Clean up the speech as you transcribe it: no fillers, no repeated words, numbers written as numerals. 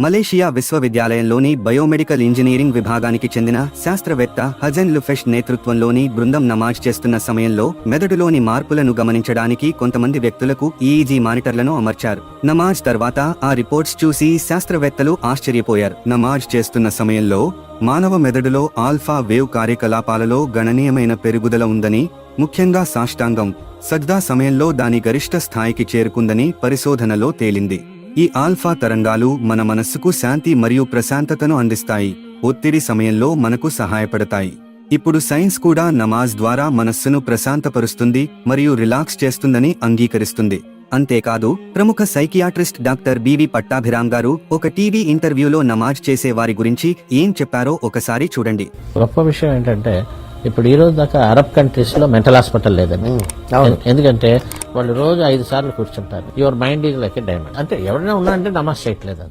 Malaysia విశ్వవిద్యాలయంలోని biomedical engineering విభాగానికి చెందిన శాస్త్రవేత్త హజన్ లుఫెష్ నేతృత్వంలోని బృందం నమాజ్ చేస్తున్న సమయంలో మెదడులోని మార్పులను గమనించడానికి కొంతమంది వ్యక్తులకు ఈఈజీ మానిటర్లను అమర్చారు. నమాజ్ తర్వాత ఆ రిపోర్ట్స్ చూసి శాస్త్రవేత్తలు ఆశ్చర్యపోయారు. నమాజ్ చేస్తున్న సమయంలో మానవ మెదడులో ఆల్ఫా వేవ్ కార్యకలాపాలలో గణనీయమైన పెరుగుదల ఉందని, ముఖ్యంగా సాష్టాంగం సజ్దా సమయంలో దాని గరిష్ట స్థాయికి చేరుకుందని పరిశోధనలో తేలింది. ఈ ఆల్ఫా తరంగాలు మన మనస్సుకు శాంతి మరియు ప్రశాంతతను అందిస్తాయి, ఒత్తిడి సమయంలో మనకు సహాయపడతాయి. ఇప్పుడు సైన్స్ కూడా నమాజ్ ద్వారా మనస్సును ప్రశాంతపరుస్తుంది మరియు రిలాక్స్ చేస్తుందని అంగీకరిస్తుంది. అంతేకాదు, ప్రముఖ సైకియాట్రిస్ట్ డాక్టర్ బివి పట్టాభిరామ్ గారు ఒక టీవీ ఇంటర్వ్యూలో నమాజ్ చేసే వారి గురించి ఏం చెప్పారో ఒకసారి చూడండి. గొప్ప విషయం ఏంటంటే, ఇప్పుడు ఈ రోజు దాకా అరబ్ కంట్రీస్ లో మెంటల్ హాస్పిటల్ లేదండి. ఎందుకంటే వాళ్ళు రోజు 5 సార్లు కూర్చుంటారు. Your mind is like a diamond. అంటే ఎవరైనా ఉన్నా అంటే నమాజ్ చేయట్లేదు.